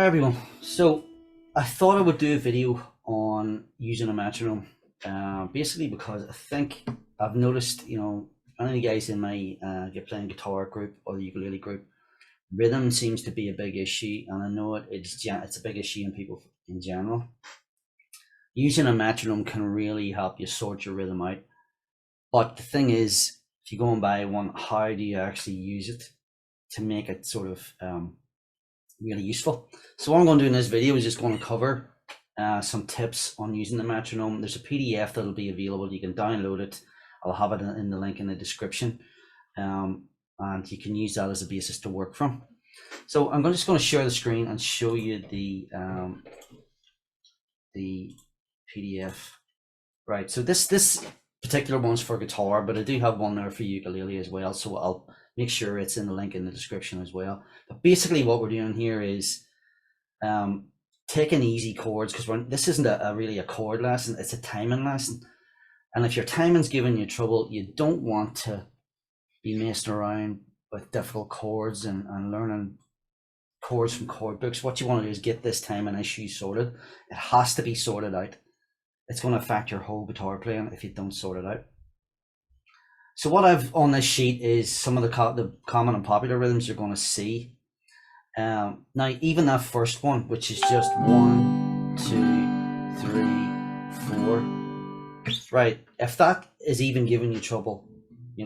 Hi everyone. So I thought I would do a video on using a metronome, basically because I think I've noticed, any of the guys in my get playing guitar group or the ukulele group, rhythm seems to be a big issue, and I know it's a big issue in people in general. Using a metronome can really help you sort your rhythm out, but the thing is, if you go and buy one, how do you actually use it to make it sort of really useful? So what I'm going to do in this video is just going to cover some tips on using the metronome. There's a PDF that'll be available. You can download it. I'll have it in the link in the description, and you can use that as a basis to work from. So I'm just going to share the screen and show you the PDF. Right. So this particular one's for guitar, but I do have one there for ukulele as well. So I'll make sure it's in the link in the description as well. But basically what we're doing here is taking easy chords, because this isn't really a chord lesson, it's a timing lesson. And if your timing's giving you trouble, you don't want to be messing around with difficult chords and learning chords from chord books. What you want to do is get this timing issue sorted. It has to be sorted out. It's going to affect your whole guitar playing if you don't sort it out. So what I've on this sheet is some of the common and popular rhythms you're going to see. Now, even that first one, which is just 1, 2, 3, 4. Right, if that is even giving you trouble,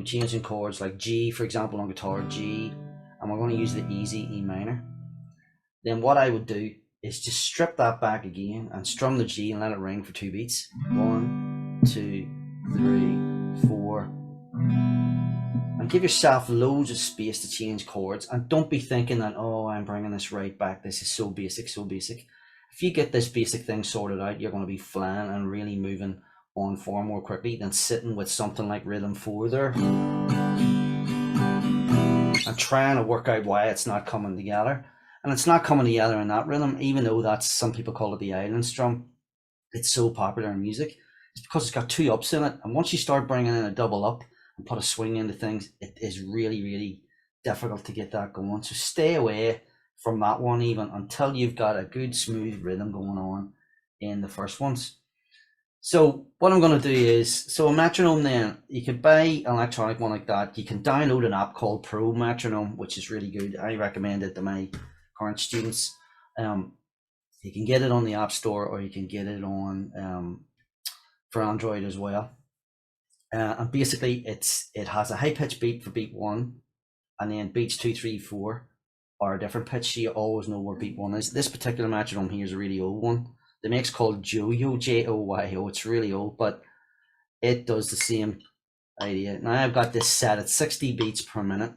changing chords like G, for example, on guitar, G, and we're going to use the easy E minor, then what I would do is just strip that back again and strum the G and let it ring for 2 beats. 1, 2, 3, 4. And give yourself loads of space to change chords, and don't be thinking that, oh, I'm bringing this right back, this is so basic, so basic. If you get this basic thing sorted out, you're going to be flying and really moving on far more quickly than sitting with something like rhythm 4 there and trying to work out why it's not coming together. And it's not coming together in that rhythm, even though that's, some people call it the island strum. It's so popular in music. It's because it's got 2 ups in it, and once you start bringing in a double up and put a swing into things, it is really, really difficult to get that going. So stay away from that one even until you've got a good smooth rhythm going on in the first ones. So what I'm going to do is, so a metronome, then you can buy an electronic one like that. You can download an app called Pro Metronome, which is really good. I recommend it to my current students. You can get it on the App Store, or you can get it on for Android as well. And basically it has a high pitch beat for beat 1, and then beats 2, 3, 4 are a different pitch, so you always know where beat 1 is. This particular metronome here is a really old one. The make's called Joyo, Joyo. It's really old, but it does the same idea. Now I've got this set at 60 beats per minute.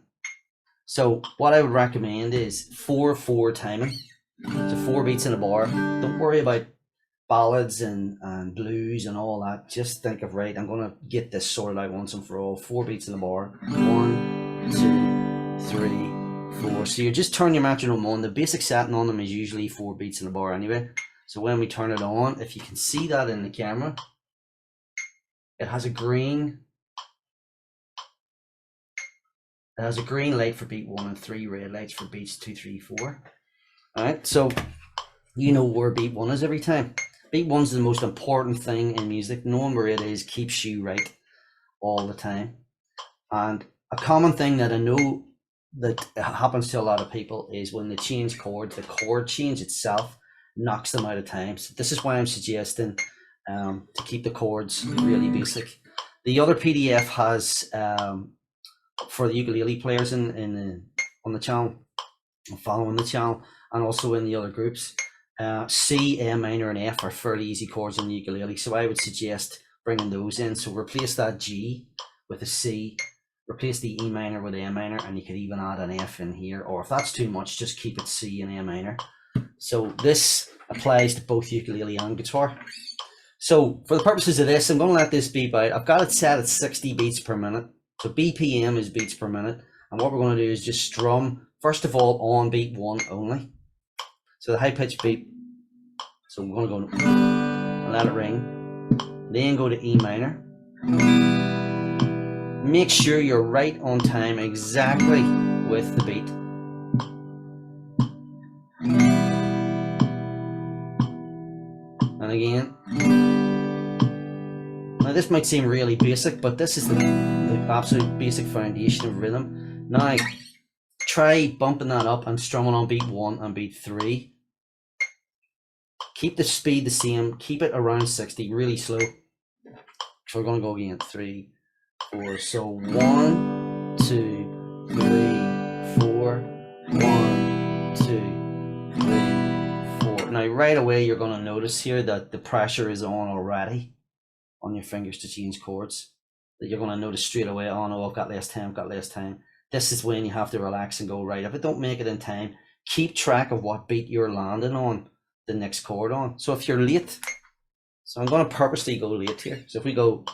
So what I would recommend is 4/4 timing. So 4 beats in a bar. Don't worry about ballads and blues and all that. Just think of, right, I'm going to get this sorted out once and for all. 4 beats in a bar. 1, 2, 3, 4. So you just turn your metronome on. The basic setting on them is usually 4 beats in a bar anyway. So when we turn it on, if you can see that in the camera, it has a green light for beat 1 and 3 red lights for beats 2, 3, 4. All right, so you know where beat 1 is every time. Beat 1's the most important thing in music. Knowing where it is keeps you right all the time. And a common thing that I know that happens to a lot of people is when they change chords, the chord change itself knocks them out of time. So this is why I'm suggesting to keep the chords really basic. The other PDF has for the ukulele players on the channel, following the channel, and also in the other groups. C, A minor, and F are fairly easy chords on the ukulele, so I would suggest bringing those in. So replace that G with a C, replace the E minor with A minor, and you could even add an F in here, or if that's too much, just keep it C and A minor. So this applies to both ukulele and guitar. So for the purposes of this, I'm going to let this beep out. I've got it set at 60 beats per minute. So BPM is beats per minute. And what we're going to do is just strum, first of all, on beat 1 only. So the high pitch beat. So we're going to go and let it ring. Then go to E minor. Make sure you're right on time exactly with the beat. And again. Now this might seem really basic, but this is the absolute basic foundation of rhythm. Now try bumping that up and strumming on beat 1 and beat 3. Keep the speed the same, keep it around 60, really slow. So we're going to go again, 3, 4. So 1, 2, 3, 4. 1, 2, 3, 4. Now right away you're going to notice here that the pressure is on already on your fingers to change chords. That you're going to notice straight away, oh no, I've got less time. This is when you have to relax and go, right, if I don't make it in time, keep track of what beat you're landing on the next chord on. So if you're late, so I'm going to purposely go late here. So if we go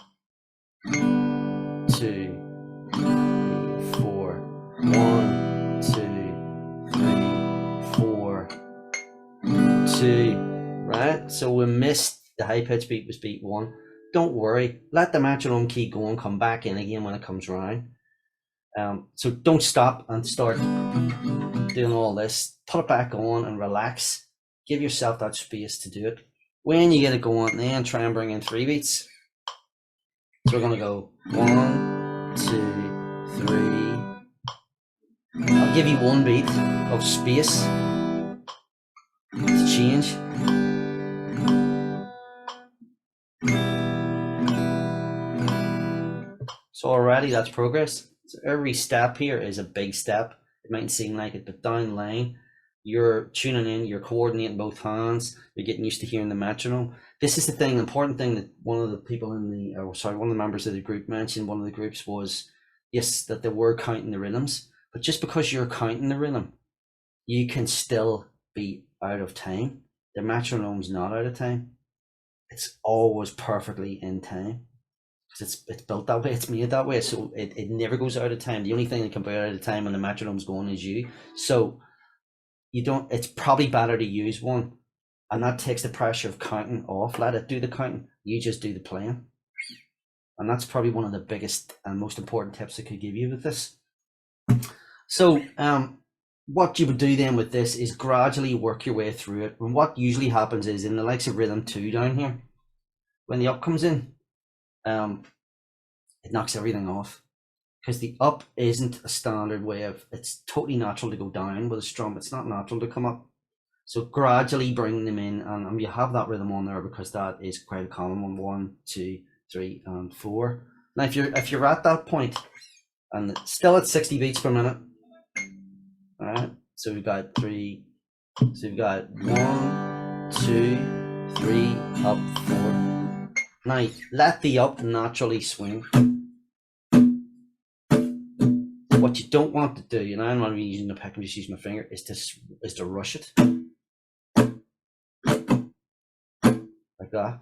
2, 3, 4, 1, 2, 3, 4, 2, right? So we missed the high pitch beat was beat 1. Don't worry, let the metronome keep going, come back in again when it comes round. So don't stop and start doing all this. Put it back on and relax. Give yourself that space to do it. When you get it going, then try and bring in 3 beats. So we're going to go 1, 2, 3. I'll give you 1 beat of space to change. So already that's progress. So every step here is a big step. It might seem like it, but down the line, you're tuning in, you're coordinating both hands, you're getting used to hearing the metronome. This is the thing, important thing that one of the people in the, one of the members of the group mentioned, one of the groups was, yes, that they were counting the rhythms, but just because you're counting the rhythm, you can still be out of time. The metronome's not out of time. It's always perfectly in time. Because it's built that way, it's made that way, so it never goes out of time. The only thing that can be out of time when the metronome's going is you. So you don't, it's probably better to use one, and that takes the pressure of counting off. Let it do the counting, you just do the playing. And that's probably one of the biggest and most important tips I could give you with this. So what you would do then with this is gradually work your way through it. And what usually happens is in the likes of rhythm 2 down here, when the up comes in, it knocks everything off, because the up isn't a standard way of, it's totally natural to go down with a strum. It's not natural to come up. So gradually bring them in, and you have that rhythm on there because that is quite a common one. 1, 2, 3, and 4. Now if you're at that point and still at 60 beats per minute, all right, so we've got 3, so we've got 1, 2, 3, up, 4. Now let the up naturally swing. What you don't want to do, and I'm not really using the pick, I'm just using my finger, is to rush it like that.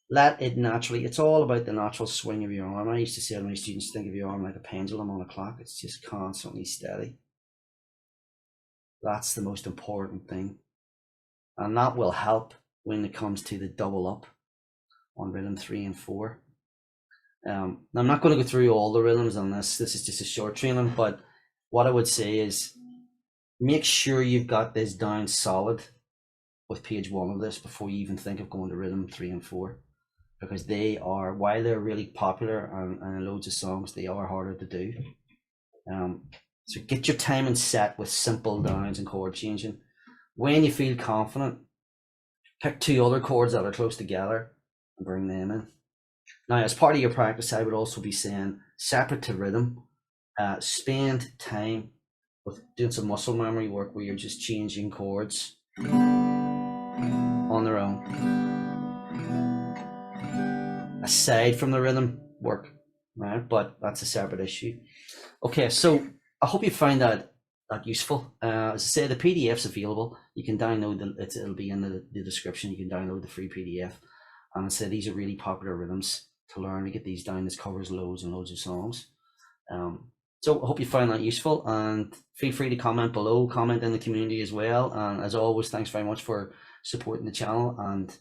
Let it naturally, it's all about the natural swing of your arm. I used to say to my students, think of your arm like a pendulum on a clock. It's just constantly steady. That's the most important thing, and that will help when it comes to the double up on rhythm 3 and 4. I'm not going to go through all the rhythms on this. This is just a short training, but what I would say is make sure you've got this down solid with page 1 of this before you even think of going to rhythm 3 and 4, because they are, while they're really popular and in loads of songs, they are harder to do. So get your timing set with simple downs and chord changing. When you feel confident, pick 2 other chords that are close together and bring them in. Now, as part of your practice, I would also be saying, separate to rhythm, spend time with doing some muscle memory work where you're just changing chords on their own, aside from the rhythm work, right? But that's a separate issue. Okay, so I hope you find that useful. As I say, the PDF's available. You can download it'll be in the description. You can download the free PDF. And I say these are really popular rhythms to learn, to get these down. This covers loads and loads of songs. So I hope you found that useful, and feel free to comment below, comment in the community as well. And as always, thanks very much for supporting the channel, and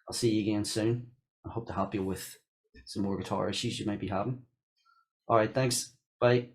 I'll see you again soon. I hope to help you with some more guitar issues you might be having. All right, thanks. Bye.